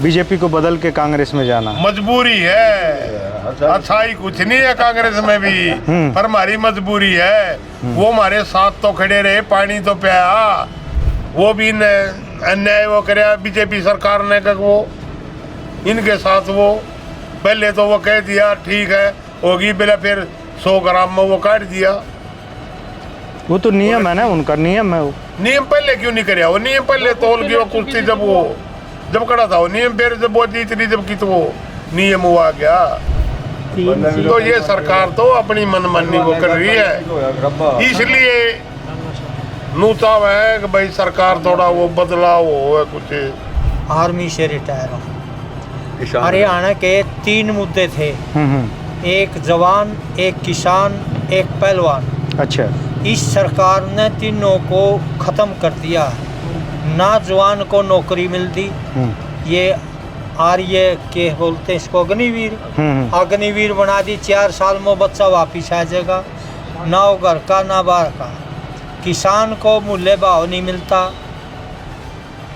BJP को बदल के कांग्रेस में जाना? मजबूरी है, अच्छाई कुछ नहीं है कांग्रेस में भी, पर हमारी मजबूरी है। वो हमारे साथ तो खड़े रहे, पानी तो पिया, वो भी अन्याय वो करे बीजेपी सरकार ने का वो इनके साथ वो पहले तो वो कह दिया ठीक है होगी, पहले फिर 100 ग्राम में वो काट दिया। वो तो नियम है ना, उनका नियम है। वो नियम पहले क्यों नहीं करे? वो नियम पहले तोल गया कुर्सी जब कड़ा था वो नियम, फिर जब वो जीतनी जब की तो वो नियम हुआ गया। तो ये सरकार तो अपनी मनमानी को कर रही है, इसलिए नूचाव है कि भाई सरकार थोड़ा वो बदलाव हो कुछ। आर्मी से रिटायर हूँ। हरियाणा के 3 मुद्दे थे, एक जवान, एक किसान, एक पहलवान। अच्छा। इस सरकार ने तीनों को ख़त्म कर दिया। ना जवान को नौकरी मिलती, ये आर्य के बोलते हैं इसको अग्निवीर, अग्निवीर बना दी। 4 साल में बच्चा वापिस आ जाएगा, ना वो घर का ना बाहर का। किसान को मूल्य भाव नहीं मिलता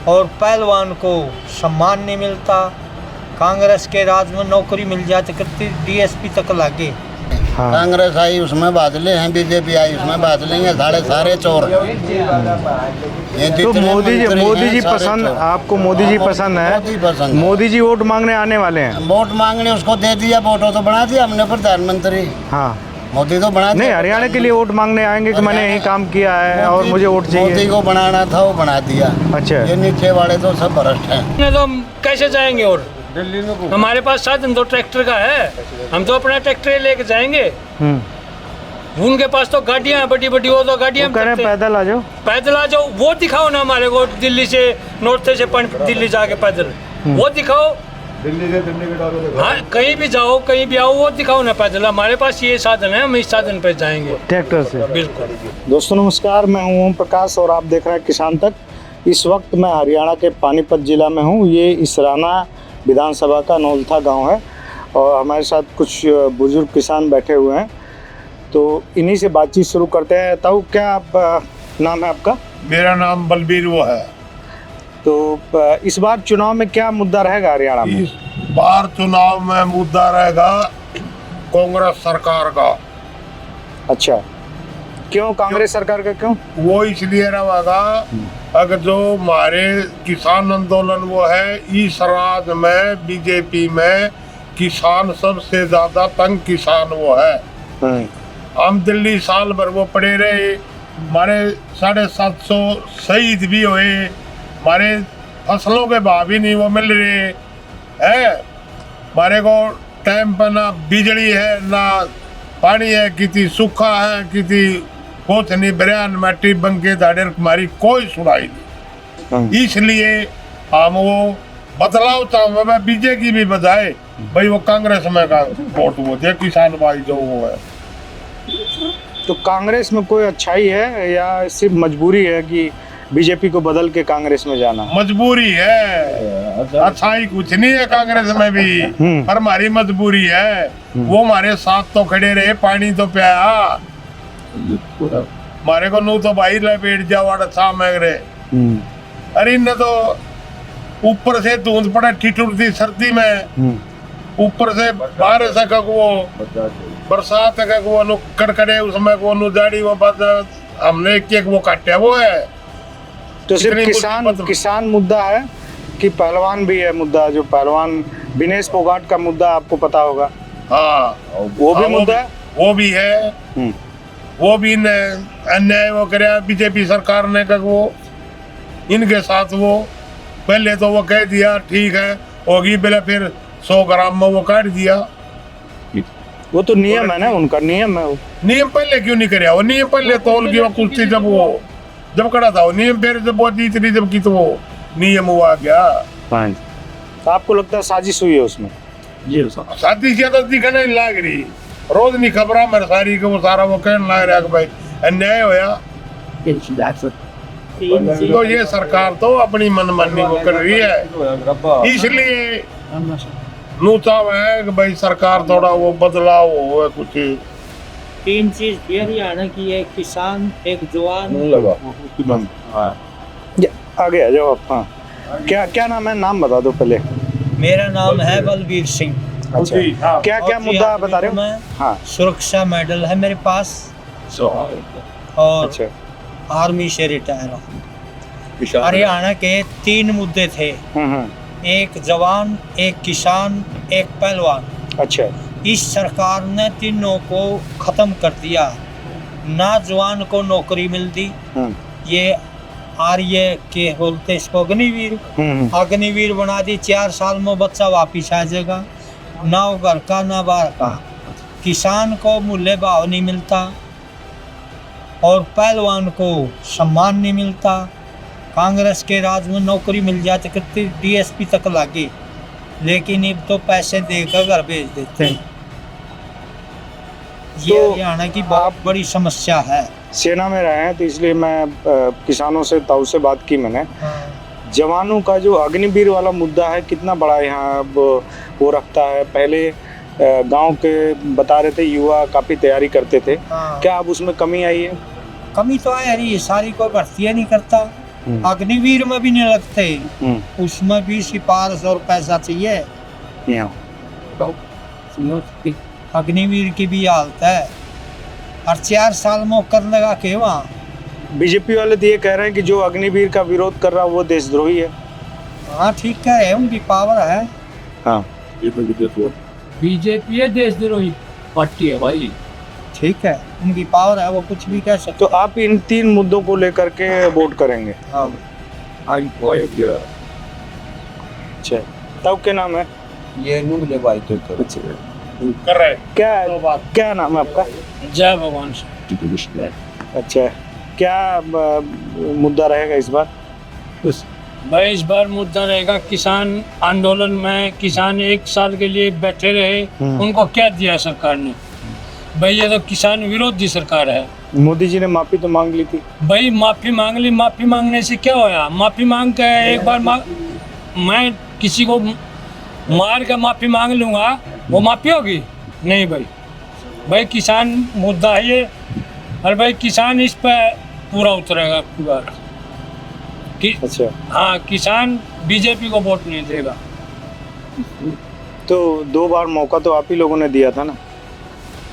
और पहलवान को सम्मान नहीं मिलता। कांग्रेस के राज में नौकरी मिल जाती करती, डीएसपी तक लागे। हाँ। कांग्रेस आई उसमें बादले हैं, बीजेपी आई उसमें बादले हैं, सारे चोर। तो मोदी जी पसंद, आपको मोदी जी पसंद है? मोदी जी वोट मांगने आने वाले हैं। वोट मांगने उसको दे दिया, वोटो तो बना दिया हमने प्रधानमंत्री। हाँ, मोदी तो बना नहीं, हरियाणा के लिए वोट मांगने आएंगे कि मैंने यही काम किया है और मुझे वोट चाहिए। मोदी को बनाना था वो बना दिया। अच्छा। ये नीचे वाले तो सब भ्रष्ट हैं। तो कैसे जाएंगे? और हमारे पास साधन तो ट्रैक्टर का है, हम तो अपना ट्रैक्टर लेके जाएंगे। उनके पास तो गाड़ियां हैं बड़ी बड़ी, वो तो गाड़ियां पैदल आ जाओ, पैदल आ जाओ। वो दिखाओ ना हमारे को, दिल्ली से नॉर्थ से दिल्ली जाके पैदल वो दिखाओ। हाँ, कहीं भी जाओ कहीं भी आओ, वो दिखाओ ना पैदल। हमारे पास ये साधन है, हम इस साधन पे जाएंगे ट्रैक्टर से। बिल्कुल। दोस्तों नमस्कार, मैं हूं ओम प्रकाश और आप देख रहे हैं किसान तक। इस वक्त मैं हरियाणा के पानीपत जिला में हूं। ये इसराना विधानसभा का नौलथा गांव है और हमारे साथ कुछ बुजुर्ग किसान बैठे हुए हैं, तो इन्हीं से बातचीत शुरू करते हैं। ताऊ, क्या आप नाम है आपका? मेरा नाम बलबीर वो है। तो इस बार चुनाव में क्या मुद्दा रहेगा हरियाणा में? इस बार चुनाव में मुद्दा रहेगा कांग्रेस सरकार का। अच्छा, क्यों कांग्रेस सरकार का? क्यों? वो इसलिए रहेगा, अगर जो हमारे किसान आंदोलन वो है, इस राज्य में बीजेपी में किसान सबसे ज्यादा तंग किसान वो है। हम दिल्ली साल भर वो पड़े रहे, हमारे 750 शहीद भी हुए, हमारे फसलों के भाव भी नहीं वो मिल रहे हैं। हमारे को टाइम पर ना बिजली है ना पानी है, कितनी सूखा है, कितनी कुछ नहीं, बरियान मट्टी बंके दाड़े हमारी कोई सुनाई नहीं। इसलिए हम वो बदलाव चाहूँगा, मैं बीजेपी की भी बजाय भाई वो कांग्रेस में का वोट वो दे, किसान भाई जो वो है। तो कांग्रेस में कोई अच्छाई है या सिर्फ मजबूरी है कि बीजेपी को बदल के कांग्रेस में जाना? मजबूरी है, अच्छाई कुछ नहीं है कांग्रेस में भी, पर हमारी मजबूरी है। वो हमारे साथ तो खड़े रहे, पानी तो पिया, हमारे को नू तो भाई लपेट जाओ अच्छा मैं रहे। अरे इन्हें तो ऊपर से धुंध पड़े ठिठुरती सर्दी में, ऊपर से बारिश का वो बरसात का वो नु कड़कड़े उसमें वो नु जाड़ी वो बस हमने एक वो काटे वो है। तो सिर्फ किसान मुद्दा है कि पहलवान भी है मुद्दा? जो पहलवान विनेश फोगाट का मुद्दा आपको पता होगा। हाँ, वो भी मुद्दा है। वो भी है, वो भी अन्याय वो करे बीजेपी सरकार ने का वो इनके साथ वो पहले तो वो कह दिया ठीक है होगी, पहले फिर 100 ग्राम में वो काट दिया। वो तो नियम है ना, उनका नियम है। वो नियम पहले क्यों नहीं करे? वो नियम पहले तोल गया कुर्सी जब कड़ा था वो नियम, फिर जब वो जीतनी जब की तो वो नियम हुआ गया। तो आपको लगता है साजिश हुई है उसमें? जी साजिश तो दिखने नहीं लग रही, रोज नहीं खबर मेरे सारी को वो सारा वो कहने लग रहा है कि भाई अन्याय होया। तो ये सरकार तो अपनी मनमानी को कर रही है, इसलिए नूचाव है कि भाई सरकार थोड़ा वो बदलाव हो कुछ। 3 चीज हरियाणा की है, किसान, एक जवान। आगे आ जाओ आप। हाँ, क्या नाम है? नाम बता दो पहले। मेरा नाम है बलबीर सिंह। अच्छा, क्या क्या और मुद्दा बता रहे हो? मैं हाँ, सुरक्षा मेडल है मेरे पास और अच्छा, आर्मी से रिटायर हूँ। हरियाणा के 3 मुद्दे थे, एक जवान, एक किसान, एक पहलवान। अच्छा, इस सरकार ने तीनों को खत्म कर दिया। ना जवान को नौकरी मिलती, ये आर्य के बोलते इसको अग्निवीर, अग्निवीर बना दी। 4 साल में बच्चा वापिस आ जाएगा। ना वो घर का ना बाहर का। किसान को मूल्य भाव नहीं मिलता और पहलवान को सम्मान नहीं मिलता। कांग्रेस के राज में नौकरी मिल जाती कितनी डीएसपी तक लागी, लेकिन अब तो पैसे देकर घर भेज देते हैं। ये तो हरियाणा की बहुत बड़ी समस्या है। सेना में रहे हैं तो इसलिए मैं किसानों से ताऊ से बात की मैंने। जवानों का जो अग्निवीर वाला मुद्दा है कितना बड़ा यहाँ वो रखता है। पहले गांव के बता रहे थे युवा काफ़ी तैयारी करते थे, क्या अब उसमें कमी आई है? कमी तो आ रही है, सारी कोई भर्ती नहीं करता। अग्निवीर में भी नहीं लगते, उसमें भी सिफारिश और पैसा चाहिए। अग्निवीर की भी हालत है और 4 साल में कर लगा के वहाँ। बीजेपी वाले तो ये कह रहे हैं कि जो अग्निवीर का विरोध कर रहा है वो देशद्रोही है। हाँ ठीक कह रहे हैं, उनकी पावर है। हाँ, बीजेपी है देशद्रोही पार्टी है भाई। ठीक है, उनकी पावर है, वो कुछ भी कह सकते। तो आप इन 3 मुद्दों को लेकर के वोट करेंगे? हाँ। अच्छा, तब क्या नाम है? ये नुगले भाई तो कर रहे क्या नाम है आपका? जय भगवान से। अच्छा, क्या मुद्दा रहेगा इस बार? भाई इस बार मुद्दा रहेगा किसान आंदोलन में। किसान 1 साल के लिए बैठे रहे, उनको क्या दिया सरकार ने? भाई ये तो किसान विरोधी सरकार है। मोदी जी ने माफी तो मांग ली थी। भाई माफी मांग ली, माफी मांगने से क्या होया? माफी मांग के एक बार मैं किसी को मार के माफी मांग लूंगा, वो माफी होगी? नहीं भाई। भाई किसान मुद्दा है ये, और भाई किसान इस पे पूरा उतरेगा आपकी बार। अच्छा, हाँ, किसान बीजेपी को वोट नहीं देगा। तो 2 बार मौका तो आप ही लोगों ने दिया था ना?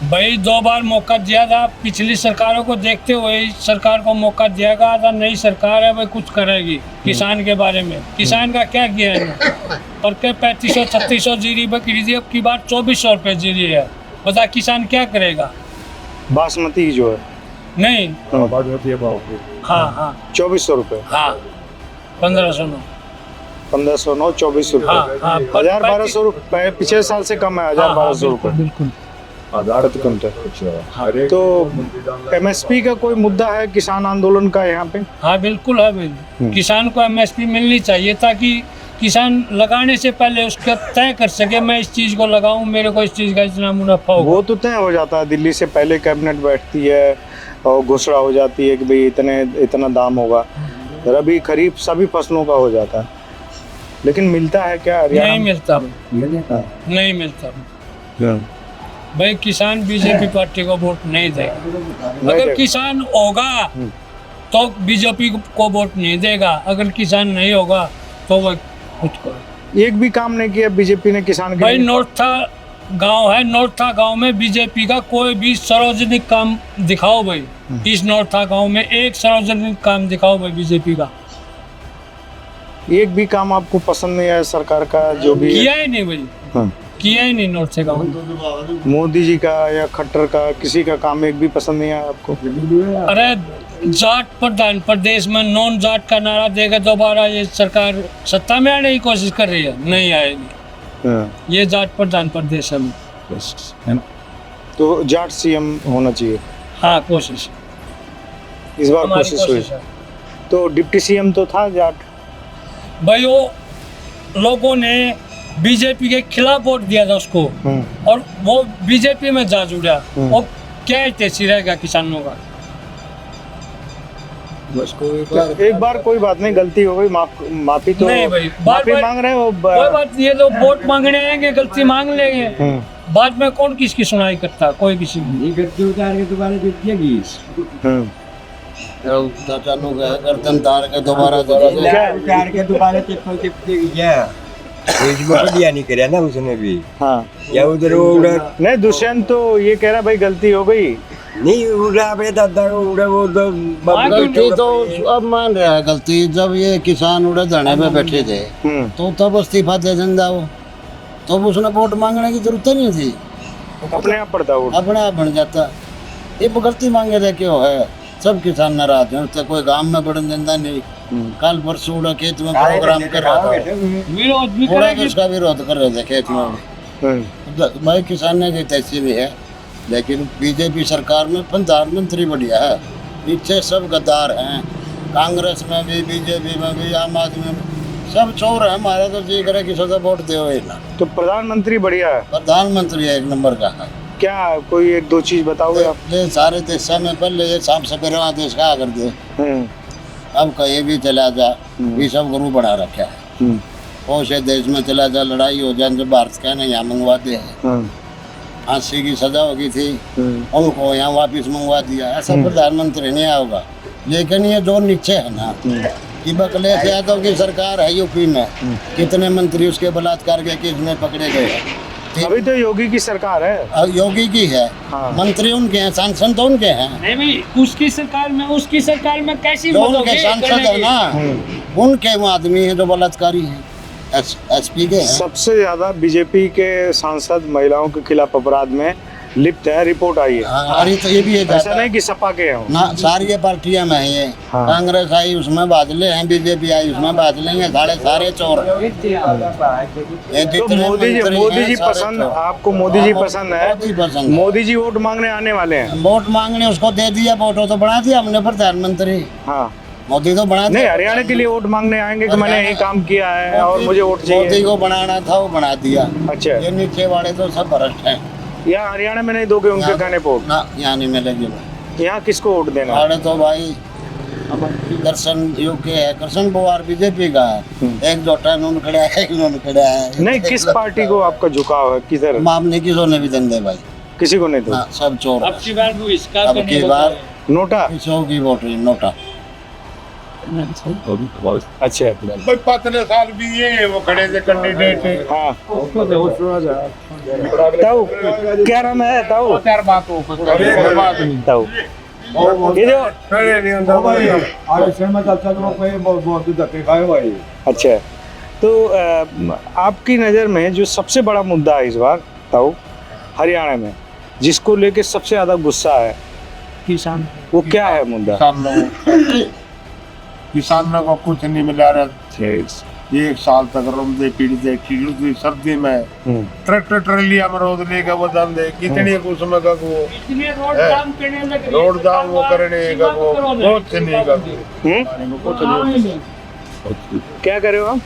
भाई 2 बार मौका दिया था, पिछली सरकारों को देखते हुए इस सरकार को मौका दिया गया था। नई सरकार है, भाई कुछ करेगी किसान के बारे में। किसान का क्या किया है? और क्या 3500-3600 जीरी बकरी थी, अब की बार 2400 रुपये जीरी है। बता किसान क्या करेगा? बासमती जो है नहीं, हाँ 2400 रुपये। हाँ 1509 1509 2400 रुपये। हाँ 1200 रुपये पिछले साल से कम है। 1200 रुपये बिल्कुल। तो एमएसपी का कोई मुद्दा है किसान आंदोलन का यहाँ पे? हाँ बिल्कुल है भाई। किसान को एमएसपी मिलनी चाहिए ताकि किसान लगाने से पहले उसका तय कर सके, मैं इस चीज़ को लगाऊं, मेरे को इस चीज़ का इतना मुनाफा होगा। वो तो तय हो जाता है, दिल्ली से पहले कैबिनेट बैठती है और घोषणा हो जाती है कि भाई इतना दाम होगा। रबी खरीफ सभी फसलों का हो जाता है, लेकिन मिलता है क्या? नहीं मिलता, नहीं मिलता भाई। किसान बीजेपी पार्टी को वोट नहीं देगा। अगर किसान होगा तो बीजेपी को वोट नहीं देगा, अगर किसान नहीं होगा तो वह कुछ करो। एक भी काम नहीं किया बीजेपी ने किसान के भाई लिए। नॉर्था गांव है, नॉर्था गांव में बीजेपी का कोई भी सार्वजनिक काम दिखाओ भाई। इस नॉर्था गांव में एक सार्वजनिक काम दिखाओ भाई बीजेपी का। एक भी काम आपको पसंद नहीं आया सरकार का जो भी किया ही नहीं भाई। हाँ। किया ही नहीं नॉर्थ गांव में। मोदी जी का या खट्टर का किसी का काम एक भी पसंद नहीं आया आपको? अरे जाट प्रधान प्रदेश में नॉन जाट का नारा देगा दोबारा ये सरकार सत्ता में आने की कोशिश कर रही है, नहीं आएगी। हाँ। ये जाट प्रधान प्रदेश है ना, तो जाट सीएम होना चाहिए। हाँ कोशिश, इस बार हमारी कोशिश हुई। कोशिश है तो डिप्टी सीएम तो था जाट। भाई। वो लोगों ने बीजेपी के खिलाफ वोट दिया था उसको, और वो बीजेपी में जा जुड़ा। वो क्या हितैषी रहेगा किसानों का? एक बार कोई बात नहीं, गलती हो गई, माफी तो नहीं भाई, माफी मांग रहे हो। कोई बात, ये लोग वोट मांगने आएंगे, गलती मांग लेंगे, बाद में कौन किसकी सुनाई करता? कोई किसी की। चालू गर्दन तार के दोबारा इसमें बढ़िया नहीं करा ना उसने भी, हाँ या उधर वो उड़ा नहीं, दुष्यंत तो ये कह रहा भाई गलती हो गई। नहीं उड़ा पे दादा को उड़ा वो तो गलती तो अब मान रहा है गलती। जब ये किसान उड़े धरने में बैठे थे तो तब इस्तीफा दे देंदा वो, तो उसने वोट मांगने की जरूरत नहीं थी, अपने आप पड़ता वो। अपने आप बन जाता। ये गलती मांगे थे क्यों है, सब किसान नाराज हैं, तो कोई गांव में बढ़न देता नहीं। कल परसों उड़ा खेत में प्रोग्राम कर रहा था, विरोध भी उड़ा करेगी। उसका विरोध कर रहे थे खेत में। भाई किसान की तहसील है, लेकिन बीजेपी सरकार में प्रधानमंत्री बढ़िया है, पीछे सब गद्दार हैं, कांग्रेस में भी, बीजेपी में भी, आम आदमी में सब चोर है। हमारा तो जी करे कि सदा वोट दे ना। तो प्रधानमंत्री बढ़िया है, प्रधानमंत्री एक नंबर का है। क्या कोई एक दो चीज बताओगे आप? ये सारे देश में पहले ये साफ सफेरा देश का कर दे, अब कहीं भी चला जा ये सब गुरु बना रखा है। और से देश में चला जा, लड़ाई हो जाए, जब भारत का ना यहाँ मंगवा दे है, फांसी की सजा हो गई थी, उनको यहाँ वापिस मंगवा दिया। ऐसा प्रधानमंत्री नहीं होगा। लेकिन ये जो नीचे है ना, कि अखिलेश यादव की सरकार है यूपी में, कितने मंत्री उसके बलात्कार के केस में पकड़े गए। अभी तो योगी की सरकार है। अब योगी की है, हाँ। मंत्री उनके हैं, सांसद तो उनके हैं, नहीं भाई, उसकी सरकार में कैसी जो मदद उनके होगी? सांसद है ना, उनके वो आदमी है जो बलात्कारी हैं, एसपी के हैं। सबसे ज्यादा बीजेपी के सांसद महिलाओं के खिलाफ अपराध में लिप्त है, रिपोर्ट आई है। अरे तो ये भी है, ऐसा नहीं कि सपा के हैं ना, सारी पार्टियां में है ये। हाँ। कांग्रेस आई उसमें बादले हैं, बीजेपी आई उसमें बादले हैं, सारे चोर हैं। ये तो जितने मोदी जी मंत्री हैं, सारे पसंद, चोर। आपको मोदी जी पसंद है? मोदी पसंद है। मोदी जी वोट मांगने आने वाले हैं। वोट मांगने उसको दे दिया, वोट तो बना दिया हमने प्रधानमंत्री। हाँ मोदी तो बना नहीं, दिया। हरियाणा के लिए वोट मांगने आएंगे कि मैंने यही काम किया है और मुझे वोट मोदी चाहिए। को बनाना था, वो बना दिया। अच्छा, ये नीचे वाले तो सब भ्रष्ट हैं। यहाँ हरियाणा में नहीं दोगे उनके कहने पे वोट? ना, यहाँ नहीं मिलेगी। यहाँ किसको वोट देना है? अरे तो भाई कृष्ण यूके है, कृष्ण पवार बीजेपी का है, एक जोटा नून खड़ा है, एक नून खड़ा है। नहीं, किस पार्टी को आपका झुकाव है, किधर? मामले किसों ने भी दंदे भाई, किसी को नहीं दो। ना, सब चोर। अब की बार वो इसका अब की बार नोटा? किसों की वोट रही, नोटा। अच्छा, भाई 15 साल भी ये वो खड़े थे कैंडिडेट। हाँ। ताऊ, क्या नाम है ताऊ? चार बातों ताऊ, ये जो अच्छा, तो आपकी नज़र में जो सबसे बड़ा मुद्दा है इस बार ताऊ हरियाणा में, जिसको लेके सबसे ज़्यादा गुस्सा है किसान, वो क्या है मुद्दा? किसानों को कुछ नहीं मिला रहा। एक साल तक रमदे पीड़ित देखी, सर्दी में ट्रैक्टर ट्रेलिया में रोड लेकर बदल दे, कितनी उसमें का वो रोड दाम वो करने का वो कुछ नहीं का कुछ नहीं। क्या करे हो आप?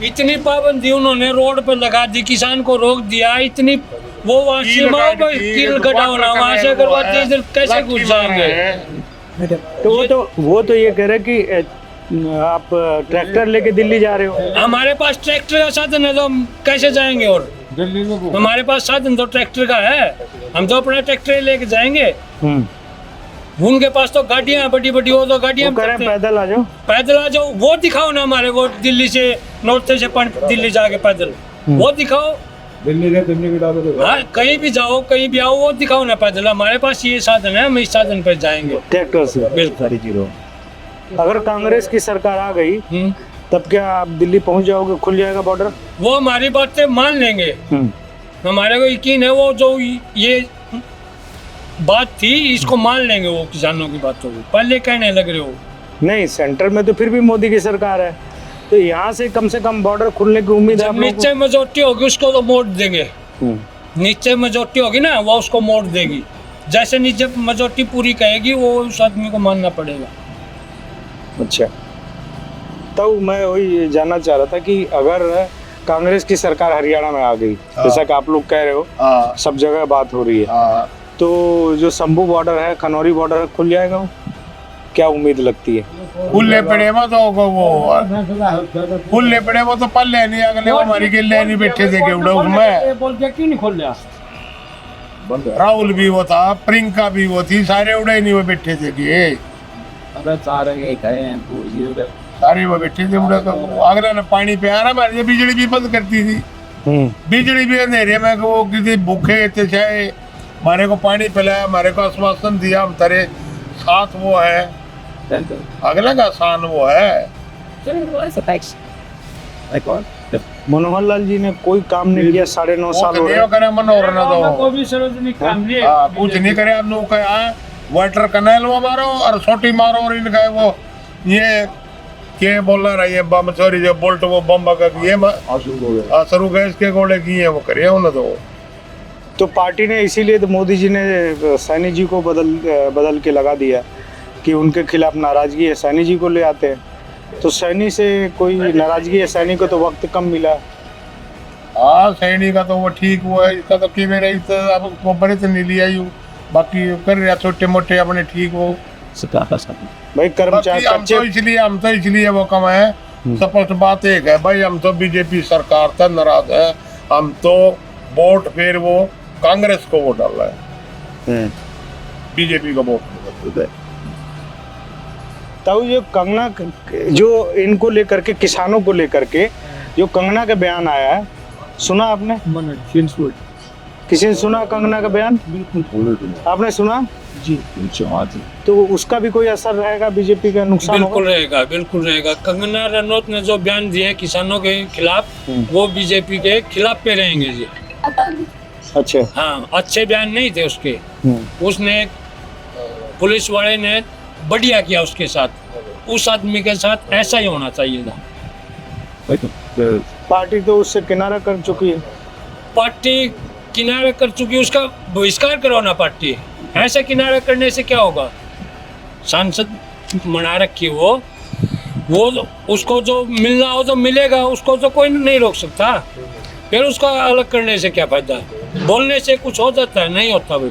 इतनी पाबंदी उन्होंने रोड पे लगा दी, किसान को रोक दिया, इतनी वो वहाँ सीमाओं पर कील कटाओ ना, वहाँ से करवाते इधर कैसे घुस जाएंगे? तो वो तो ये कह रहे कि आप ट्रैक्टर लेके दिल्ली जा रहे हो। हमारे पास ट्रैक्टर का साधन है तो हम कैसे जाएंगे? और हमारे पास साधन तो ट्रैक्टर का है, हम तो अपना ट्रैक्टर लेके जाएंगे। उनके पास तो गाड़ियां हैं बड़ी बड़ी, वो तो गाड़ियां पैदल आ जाओ, पैदल आ जाओ। वो दिखाओ ना हमारे को, दिल्ली से नॉर्थ से दिल्ली जाके पैदल वो दिखाओ। हाँ, कहीं भी जाओ, कहीं भी आओ, वो दिखाओ ना पैदल। हमारे पास ये साधन है, हम इस साधन पर जाएंगे ट्रैक्टर से। बिल्कुल। अगर कांग्रेस की सरकार आ गई तब क्या आप दिल्ली पहुंच जाओगे, खुल जाएगा बॉर्डर? वो हमारी बातें मान लेंगे, हमारे को यकीन है। वो जो ये बात थी इसको मान लेंगे, वो किसानों की बातों को पहले कहने लग रहे हो। नहीं, सेंटर में तो फिर भी मोदी की सरकार है, तो यहाँ से कम बॉर्डर खुलने की उम्मीद है। नीचे मेजोरिटी होगी उसको तो वोट देंगे, नीचे मेजोरिटी होगी ना वो उसको वोट देगी। जैसे नीचे मेजोरिटी पूरी कहेगी वो उस आदमी को मानना पड़ेगा। अच्छा, तो मैं वही जानना चाह रहा था कि अगर कांग्रेस की सरकार हरियाणा में आ गई, जैसा कि आप लोग कह रहे हो, सब जगह बात हो रही है, तो जो शंभू बॉर्डर है, खनौरी बॉर्डर है, खुल जाएगा वो? क्या उम्मीद लगती है? खुले पड़े वो तो खुले पड़े, वो तो पल्ले नहीं अगले हमारी के लिए नहीं बैठे थे केवड़ा उसमें। बोल के क्यों नहीं खोल लिया? राहुल भी वो था, प्रियंका भी वो थी, सारे उड़े नहीं वो बैठे थे कि सारी वो बैठी थी उड़े तो अगले ने पानी पे आ रहा हमारे बिजली भी बंद करती थी बिजली भी अंधेरे में वो किसी भूखे थे चाहे हमारे को पानी पिलाया हमारे को आश्वासन दिया हम तेरे साथ वो है अगले का आसान वो है। मनोहर लाल जी ने कोई काम नहीं किया 9.5 साल हो गए। करे मनोहर ने तो कोई भी सार्वजनिक काम नहीं है। हाँ, कुछ नहीं करे अब नु कहा वाटर कनेल वो मारो और छोटी मारो और इनका वो ये के बोल रहा है बम सॉरी जो बोल्ट वो बम का ये असरू गैस के गोले की है वो करे उन्होंने तो पार्टी ने इसीलिए तो मोदी जी ने सैनी जी को बदल के लगा दिया कि उनके खिलाफ नाराजगी है, सैनी जी को ले आते हैं। तो सैनी से कोई नाराजगी है, सैनी को तो वक्त कम मिला। हाँ सैनी का तो वो ठीक वो है, इसका तो कि मेरे तो अब को बड़े तो नहीं लिया यूँ बाकी कर रहा छोटे मोटे अपने ठीक हो भाई कर्मचारी हम तो इसलिए वो कम है। स्पष्ट बात एक है भाई हम तो बीजेपी सरकार से नाराज है, हम तो वोट फिर वो कांग्रेस को वोट डाल रहा है बीजेपी को वोट। तब ये कंगना जो इनको लेकर के किसानों को लेकर के जो कंगना का बयान आया है सुना आपने? किसी ने सुना कंगना का बयान? आपने सुना जी? तो उसका भी कोई असर रहेगा बीजेपी का नुकसान बिल्कुल रहेगा, बिल्कुल रहेगा। कंगना रनौत ने जो बयान दिए किसानों के खिलाफ वो बीजेपी के खिलाफ पे रहेंगे जी। अच्छा हाँ अच्छे बयान नहीं थे उसके, उसने पुलिस वाले ने बढ़िया किया उसके साथ, उस आदमी के साथ ऐसा ही होना चाहिए था। पार्टी तो उससे किनारा कर चुकी है, पार्टी किनारा कर चुकी, उसका बहिष्कार करवाना पार्टी। ऐसे किनारा करने से क्या होगा? सांसद मना रखी वो उसको जो मिलना हो तो मिलेगा, उसको तो कोई नहीं रोक सकता। फिर उसका अलग करने से क्या फायदा? बोलने से कुछ हो जाता है, नहीं होता भाई।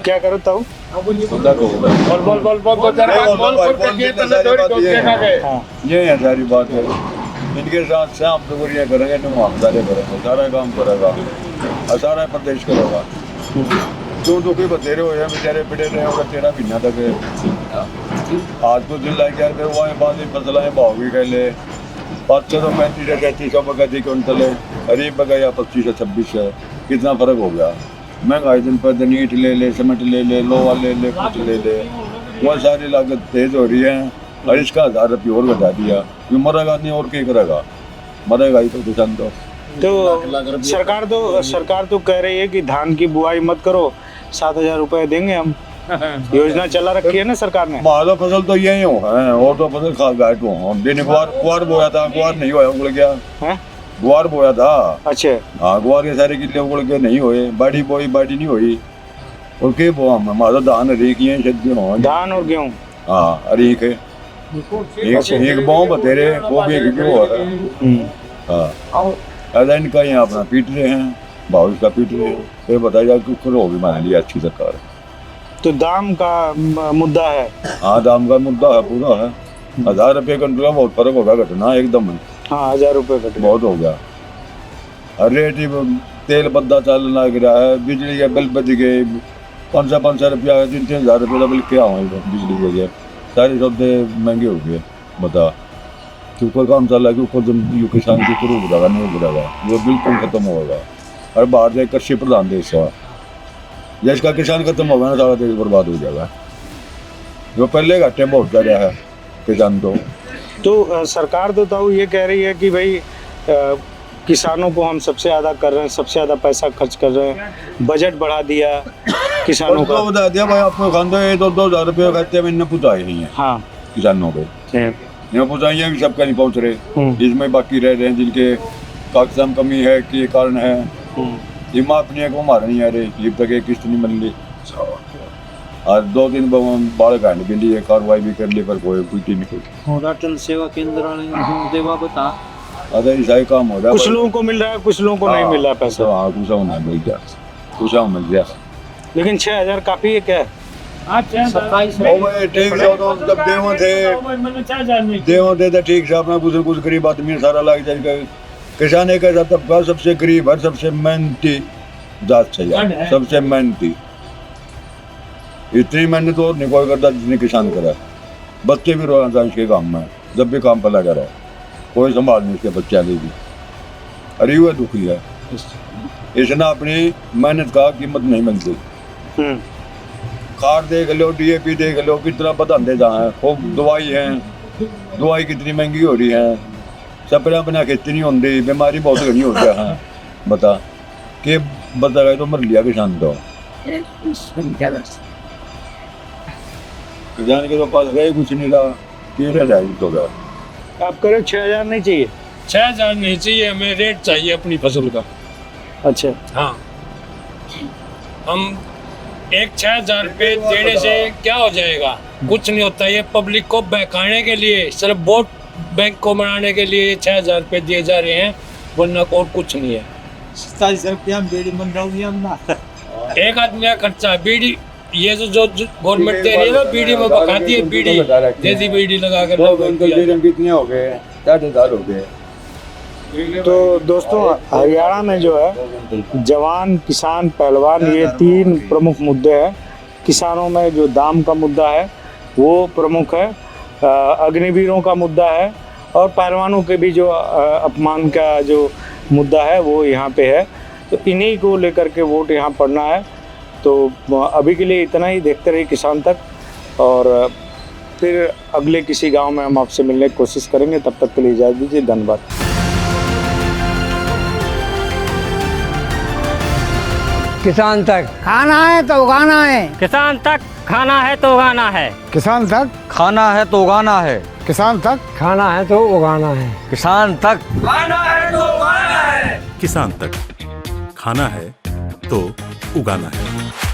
क्या करो ताऊ? ये है सारी बात है। इनके साथ से हम तो बढ़िया करेंगे, ईमानदारी करेंगे, सारा काम करेगा और सारा प्रदेश करेगा। जो दुखी बतेरे हो बेचारे पिटे रहे होगा 13 महीना तक। आज को दिन लाइक यार वहाँ बाद फसलें भाव भी कह ले 500 तो 3500 बगा जी क्विंटल है, गरीब बगा या 25 से 26 है, कितना फर्क हो गया। महंगाई दिन पर दिन ईंट ले ले, सीमेंट ले ले, लोहा ले ले, कुछ ले ले, वो सारी लागत तेज हो रही है और इसका 1000 रुपये और बढ़ा दिया। ये मरेगा नहीं और क्या करेगा, मरेगा ही तो किसान तो। सरकार तो कह रही है कि धान की बुआई मत करो, 7000 रुपए देंगे हम। योजना चला रखी है ना सरकार ने। हमारा फसल तो यही हो है और तो फसल खा गए तो दिन गुआर बोया था, गुआर नहीं हुआ उगड़ गया है, गुआर बोया था। अच्छा हाँ, गुआर के सारे किले उगड़ के नहीं हुए, बाड़ी बोई बाड़ी नहीं हुई और के बो हमारा धान रेख है धान और गेहूँ। हाँ रेख है एक बाँव बतेरे वो भी एक क्यों है। हाँ ऐसा इनका यहाँ अपना पीट रहे हैं, भाव इसका पीट रहे हैं, फिर बताइए कि होगी मान लिया अच्छी सरकार है। तो दाम का मुद्दा है। हाँ दाम का मुद्दा है पूरा है। 1000 रुपये क्विंटल का बहुत फर्क होगा घटना एकदम। हाँ 1000 रुपये घट बहुत हो गया। रेट तेल बद्दा चल लग रहा है, बिजली के बिल बच गए 500 रुपया 3-3000 रुपये का बिल क्या हो बिजली के लिए, सारे सौदे महंगे हो गए। बता कि ऊपर काम चल रहा है कि ऊपर किसान के ऊपर उगड़ेगा नहीं उगड़ेगा, वो बिल्कुल खत्म होगा। और बाहर जाए कृषि प्रधान देश है, देश का किसान खत्म होगा ना सारा देश बर्बाद हो जाएगा। जो पहले घाटे में बहुत जा रहा है किसान तो सरकार तो ये कह रही है कि भाई किसानों को हम सबसे ज़्यादा कर रहे हैं, सबसे ज़्यादा पैसा खर्च कर रहे हैं, बजट बढ़ा दिया किसानों का। बता दिया भाई आपको खानदो 2-2000 रुपये खाते में पहुँचाए ही हैं। हाँ किसानों को यहाँ पहुँचाइए भी सबका नहीं पहुँच रहे, इसमें बाकी रह रहे हैं जिनके कागजात कमी है के कारण है। ये मापने को मारा नहीं आ रही, जब तक एक किस्त नहीं मिल रही। और 2 दिन बाढ़ घाट के लिए कार्रवाई भी कर ली पर कोई पीटी नहीं कोई। सेवा केंद्र देवा बता अगर ऐसा ही काम हो रहा है, कुछ लोगों को मिल रहा है, कुछ लोगों को नहीं मिल रहा पैसा। हाँ कुछ नहीं मिल गया, कुछ मिल गया, लेकिन 6000 काफी है क्या? ठीक से तो जब देव थे तो ठीक से अपना कुछ गरीब आदमी सारा लग जाएगा। किसान एक ऐसा तबका सबसे गरीब है, सबसे मेहनती जात चाहिए सबसे मेहनती। इतनी मेहनत और नहीं कोई करता जितनी किसान करा। बच्चे भी रोना था इसके काम में, जब भी काम पर लगा रहा कोई संभाल नहीं इसके बच्चे आगे भी। अरे हुआ दुखी है, इसने अपनी मेहनत का कीमत नहीं मिलती। खाद देख लो, DAP देख लो, कितना बताते जहाँ वो दवाई है, दवाई कितनी महंगी हो रही है, स्प्रे बिना खेती नहीं होती, बीमारी बहुत घनी हो गया है। बता के बता गए तो मर लिया किसान तो किसान के तो पास गए कुछ नहीं रहा, क्यों रह जाएगी तो क्या। आप करें 6,000 नहीं चाहिए? 6,000 नहीं चाहिए, हमें रेट चाहिए अपनी फसल का। अच्छा, हाँ, हम एक 6,000 रुपये देने से क्या हो जाएगा? कुछ नहीं होता। ये पब्लिक को बहकाने के लिए, सिर्फ वोट बैंक को बनाने के लिए 6,000 रुपये दिए जा रहे हैं, वरना और कुछ नहीं है। 27 रुपया बीड़ी बन रहा हूँ। एक आदमी का खर्चा बीड़ी, ये जो गवर्नमेंट दे रही है ना, बीड़ी में बकाती है, बीड़ी जैसी बीड़ी लगा कर कितने हो गए? 4,000 हो गए। तो दोस्तों हरियाणा में जो है जवान, किसान, पहलवान, ये 3 प्रमुख मुद्दे हैं। किसानों में जो दाम का मुद्दा है वो प्रमुख है, अग्निवीरों का मुद्दा है, और पहलवानों के भी जो अपमान का जो मुद्दा है वो यहाँ पे है। तो इन्हीं को लेकर के वोट यहाँ पड़ना है। तो अभी के लिए इतना ही, देखते रहिए किसान तक, और फिर अगले किसी गांव में हम आपसे मिलने की कोशिश करेंगे। तब तक के लिए इजाज़त दीजिए, धन्यवाद। किसान तक खाना है तो उगाना है, किसान तक खाना है तो उगाना है, किसान तक खाना है तो उगाना है, किसान तक खाना है तो उगाना है, किसान तक खाना है तो उगाना है, किसान तक खाना है तो उगाना है।